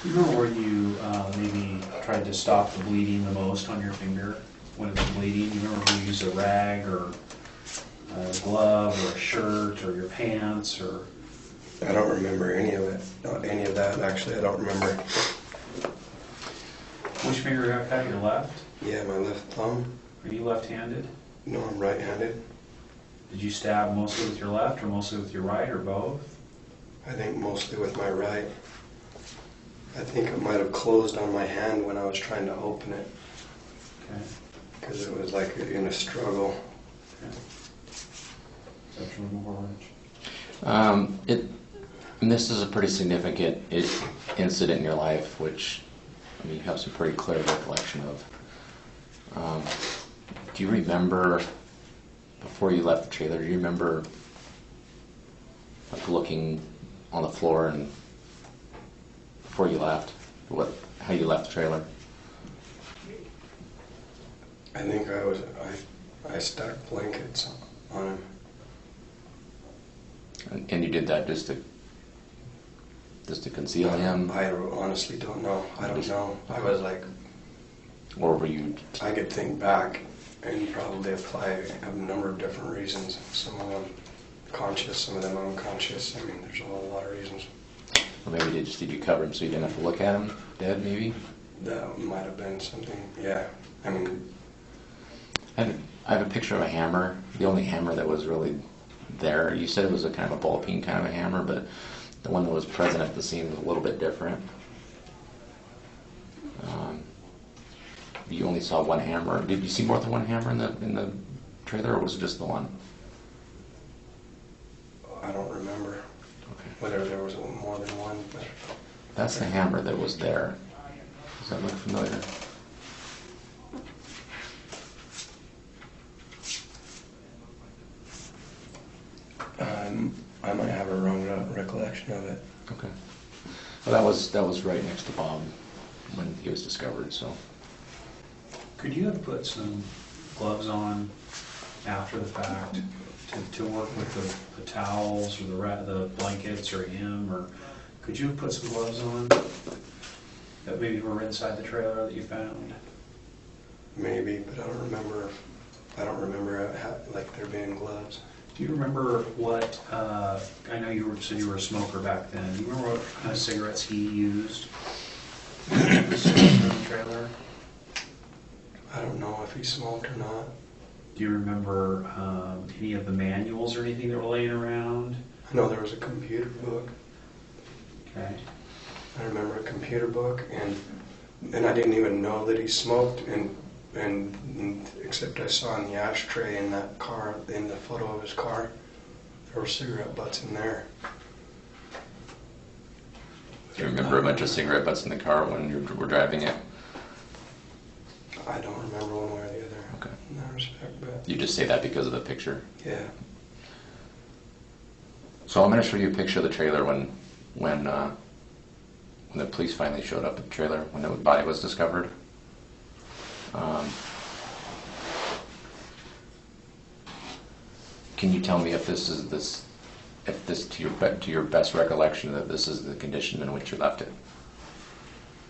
You remember where you maybe tried to stop the bleeding the most on your finger when it was bleeding? You remember if you used a rag or a glove or a shirt or your pants or... I don't remember any of it. Not any of that, actually. I don't remember. Which finger do you have cut? Your left? Yeah, my left thumb. Are you left-handed? No, I'm right-handed. Did you stab mostly with your left or mostly with your right or both? I think mostly with my right. I think it might have closed on my hand when I was trying to open it, Okay. because it was like in a struggle. Okay. Section more. And this is a pretty significant incident in your life, which, I mean, you have some pretty clear recollection of. Do you remember, before you left the trailer, do you remember like looking on the floor and before you left, how you left the trailer? I think I stacked blankets on him. And you did that just to conceal him? I honestly don't know. I don't know. I was like, Or were you... I could think back and probably apply a number of different reasons. Some of them conscious, some of them unconscious. I mean, there's a whole lot of reasons. Or maybe did you cover him so you didn't have to look at him dead, maybe? That might have been something, yeah. I mean, I have a picture of a hammer, the only hammer that was really there. You said it was a kind of a ball peen kind of a hammer, but the one that was present at the scene was a little bit different. You only saw one hammer. Did you see more than one hammer in the trailer, or was it just the one? I don't remember Okay. whether there was more than one, but That's the hammer that was there. Does that look familiar? I might have a wrong recollection of it. Okay. Well, that was right next to Bob when he was discovered. So Could you have put some gloves on after the fact to work with the towels or the blankets or him, or could you have put some gloves on that maybe were inside the trailer that you found? Maybe, but I don't remember. Like there being gloves. Do you remember what, I know you said you were a smoker back then. Do you remember what kind of cigarettes he used in the trailer? I don't know if he smoked or not. Do you remember any of the manuals or anything that were laying around? I know there was a computer book. Okay. I remember a computer book, and I didn't even know that he smoked, and except I saw in the ashtray in that car, in the photo of his car, there were cigarette butts in there. do you remember a bunch of cigarette butts in the car when you were driving it? I don't remember one way or the other. Okay. In that respect, but You just say that because of the picture. yeah. So I'm going to show you a picture of the trailer when the police finally showed up at the trailer, when the body was discovered. Can you tell me if this to your best recollection that this is the condition in which you left it?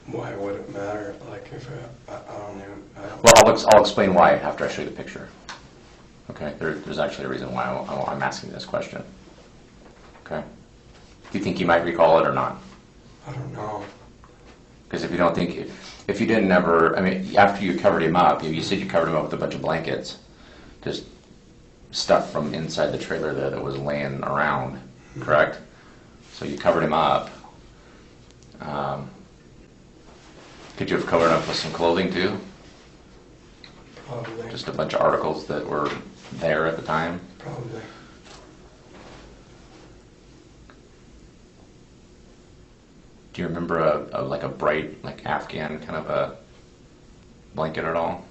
Why would it matter? Like if I don't even. Well, I'll explain why after I show you the picture. Okay, there's actually a reason why I'm asking this question. Okay, do you think you might recall it or not? I don't know. Because if you don't think, if you didn't ever, I mean, after you covered him up, you said you covered him up with a bunch of blankets, just stuff from inside the trailer there that was laying around, correct? So you covered him up. Could you have covered him up with some clothing too? Probably. Just a bunch of articles that were there at the time? Probably. Do you remember like a bright, like Afghan kind of a blanket at all?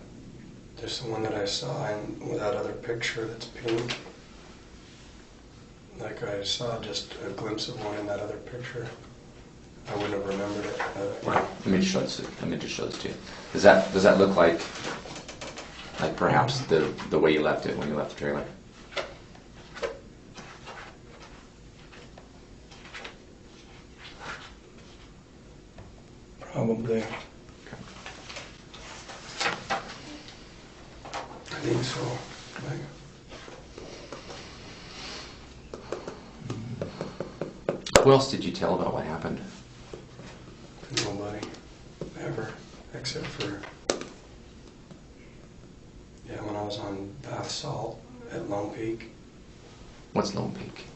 Just the one that I saw, and with that other picture that's pink. Like I saw just a glimpse of one in that other picture. I wouldn't have remembered it. Let me just show this to you. Does that look like perhaps the way you left it when you left the trailer? Probably. I think so. Who else did you tell about what happened? Nobody ever, except for when I was on bath salt at Lone Peak. What's Lone Peak?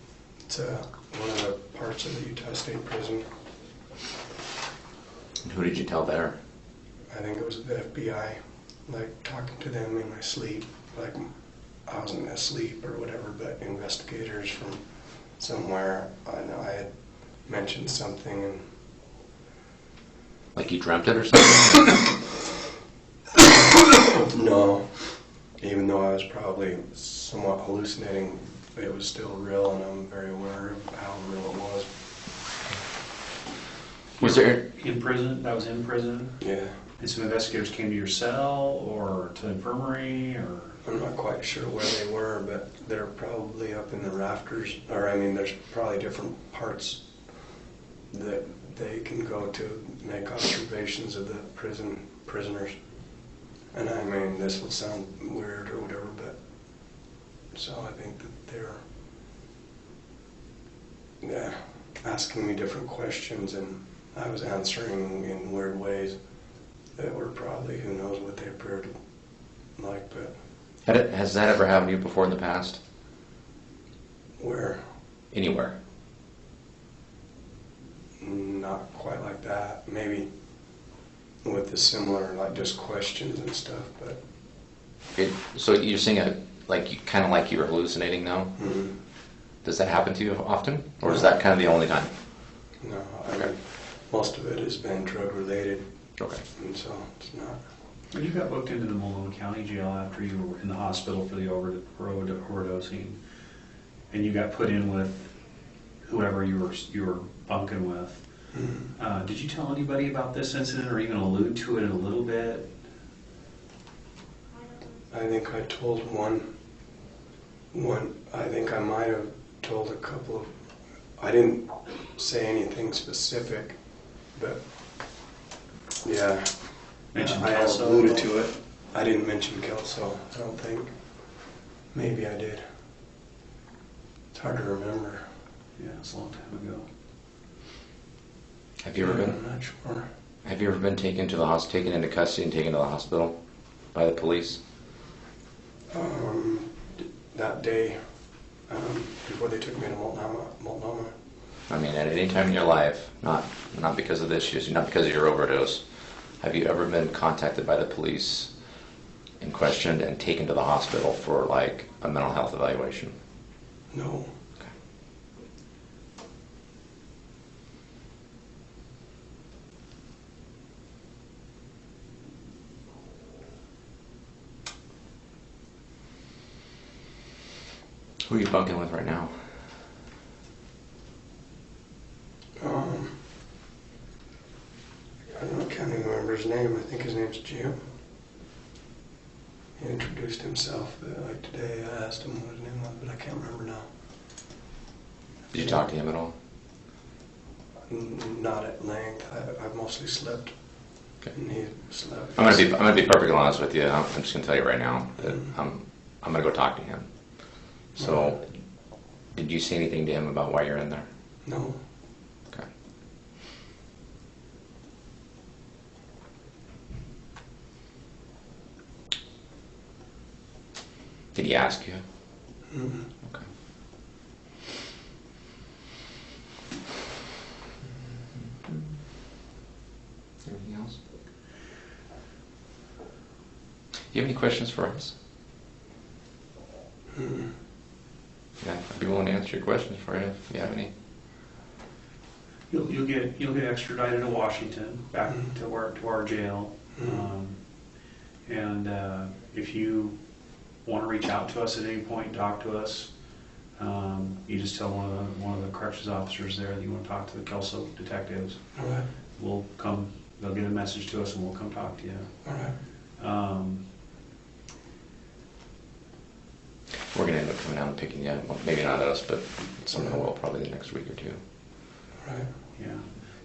It's one of the parts of the Utah State Prison. And who did you tell there? I think it was the FBI, like talking to them in my sleep, like I wasn't asleep or whatever, but investigators from somewhere, I know I had mentioned something and Like you dreamt it or something? no, even though I was probably somewhat hallucinating, it was still real and I'm very aware of how real it was. Was there... In prison? That was in prison? Yeah, And some investigators came to your cell or to the infirmary or? I'm not quite sure where they were, but they're probably up in the rafters, or I mean, there's probably different parts that they can go to make observations of the prisoners. And I mean, this will sound weird or whatever, but so I think that they're asking me different questions and I was answering in weird ways that were probably, who knows what they appeared like, but Has that ever happened to you before in the past? where? Anywhere? Not quite like that. Maybe with the similar, like just questions and stuff, but So you're saying it like you kind of like you were hallucinating now? mm, Does that happen to you often, or is that kind of the only time? no. I mean, most of it has been drug related, Okay. and so it's not. When you got booked into the Multnomah County Jail after you were in the hospital for the overdosing, and you got put in with whoever you were bunking with, did you tell anybody about this incident or even allude to it a little bit? I think I told one. I think I might have told a couple of. I didn't say anything specific, but yeah. Mentioned I Kelso? alluded to it. I didn't mention Kelso, I don't think. Maybe I did. It's hard to remember. Yeah, it's a long time ago. Have you ever been? I'm not sure. Have you ever been taken to the taken into custody and taken to the hospital by the police? That day, before they took me to Multnomah. I mean, at any time in your life, not because of this issue, not because of your overdose, have you ever been contacted by the police and questioned and taken to the hospital for like a mental health evaluation? No. Okay. Who are you bunking with right now? I don't know, I can't even remember his name. I think his name's Jim. He introduced himself, like today. I asked him what his name was, but I can't remember now. Did you talk to him at all? Not at length. I've mostly slept. Okay. And he slept. I'm gonna be perfectly honest with you. I'm just gonna tell you right now that I'm gonna go talk to him. So, did you say anything to him about why you're in there? No. Okay. Did he ask you? Mm-mm. Okay. Anything else? You have any questions for us? Mm-mm. Yeah, I'd be willing to answer your questions for you if you have any. You'll get extradited to Washington, back to our jail, and if you want to reach out to us at any point and talk to us, you just tell one of the corrections officers there that you want to talk to the Kelso detectives. All right. We'll come. They'll get a message to us, and we'll come talk to you. All right. We're going to end up coming out and picking you up. Well, maybe not us, but someone will probably the next week or two. All right. Yeah.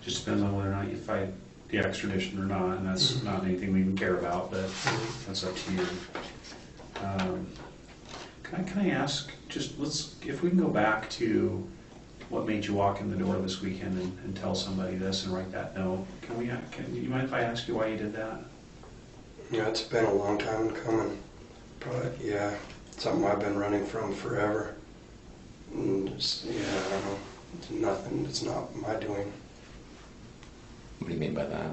Just depends on whether or not you fight the extradition or not, and that's not anything we even care about, but that's up to you. Can I ask, if we can go back to what made you walk in the door this weekend and tell somebody this and write that note? Can you mind if I ask you why you did that? Yeah, it's been a long time coming. Probably, yeah, something I've been running from forever. Yeah, I don't know. It's nothing. It's not my doing. What do you mean by that?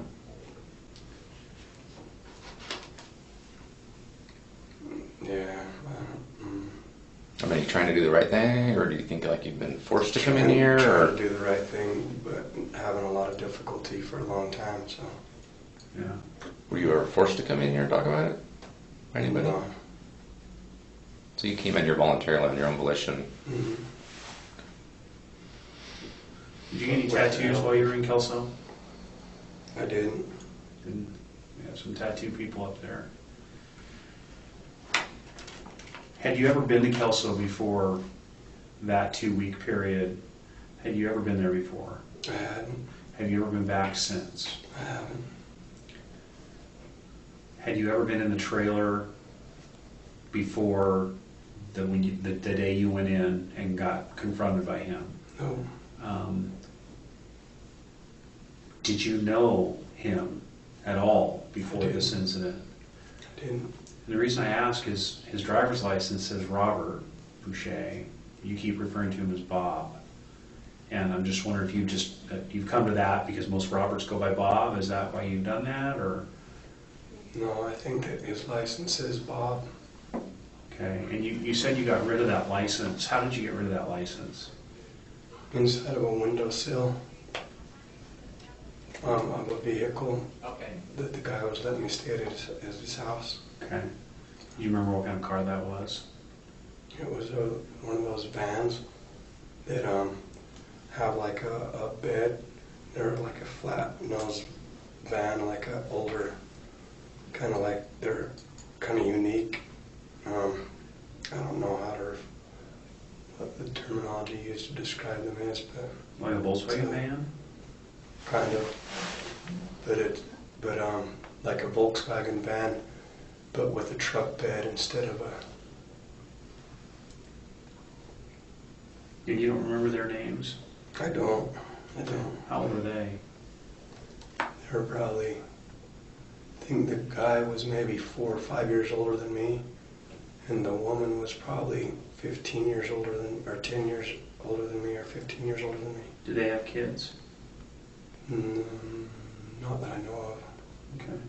Yeah. I mean, are you trying to do the right thing, or do you think like you've been forced to come in Trying here? to Or do the right thing, but having a lot of difficulty for a long time. So. Yeah. were you ever forced to come in here and talk about it? Or anybody? No. So you came in here voluntarily on your own volition. Mhm. Did you get any tattoos while you were in Kelso? I didn't. And we have some tattoo people up there. Had you ever been to Kelso before that 2-week period? Had you ever been there before? I hadn't. Have you ever been back since? I haven't. Had you ever been in the trailer before the day you went in and got confronted by him? No. Did you know him at all before I this didn't. incident? I didn't. And the reason I ask is his driver's license says Robert Bushey. You keep referring to him as Bob. And I'm just wondering if you've come to that because most Roberts go by Bob. Is that why you've done that, or? No, I think that his license is Bob. Okay, and you said you got rid of that license. How did you get rid of that license? Inside of a windowsill of a vehicle that the guy was letting me stay at his house. Okay. Do you remember what kind of car that was? It was one of those vans that have like a bed. They're like a flat nose van, like a older, kind of like they're kind of unique. I don't know what the terminology used to describe them is, but Like a Volkswagen van? kind of. But like a Volkswagen van, but with a truck bed instead of a. And you don't remember their names? I don't. How old were they? They were probably. I think the guy was maybe 4 or 5 years older than me, and the woman was probably 15 years older than, or 10 years older than me, or 15 years older than me. Did they have kids? Not that I know of. Okay.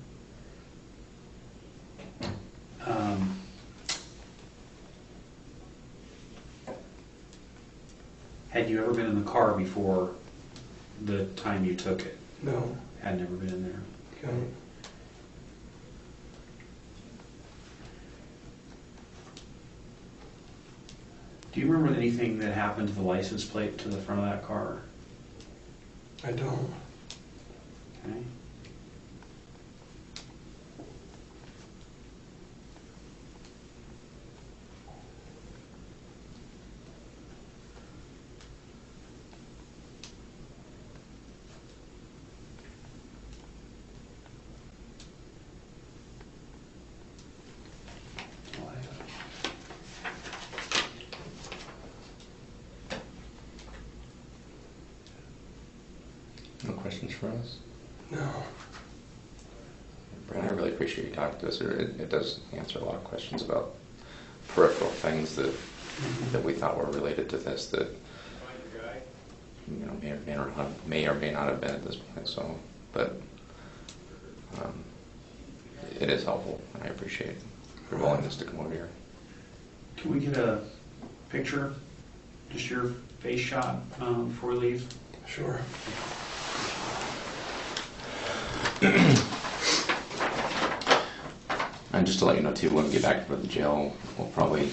Had you ever been in the car before the time you took it? No. Had never been in there. Okay. Do you remember anything that happened to the license plate to the front of that car? I don't. Okay. No questions for us? No. Brad, I really appreciate you talking to us. It does answer a lot of questions about peripheral things that we thought were related to this that may or may not have been at this point. So, but it is helpful, and I appreciate your willingness to come over here. Can we get a picture, just your face shot before we leave? Sure. And just to let you know too, when we get back from the jail, we'll probably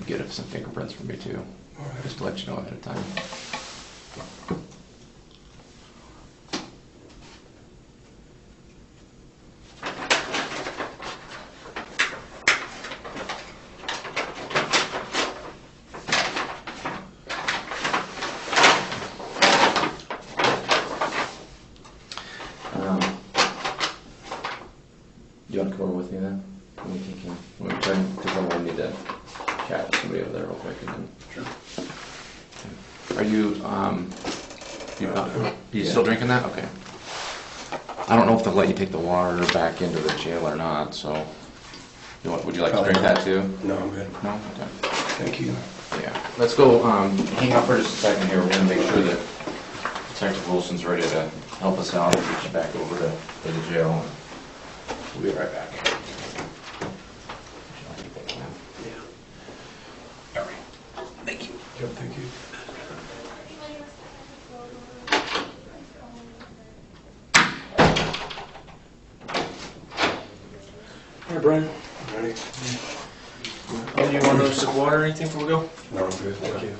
get some fingerprints from you too. All right. Just to let you know ahead of time. Do you want to come over with me then? When we turn, because we'll need to chat with somebody over there real quick and then. Sure. Are you still drinking that? Okay. I don't know if they'll let you take the water back into the jail or not, so. Would you like to drink that too? No, I'm good. No? Okay. Thank you. Yeah. Yeah, let's go, hang out for just a second here, we're gonna make sure that Detective Wilson's ready to help us out and get you back over to the jail. We'll be right back. Thank you. Yep, thank you. Hey, Brian. Ready? Do you want a sip of water or anything before we go? No, I'm good, thank you.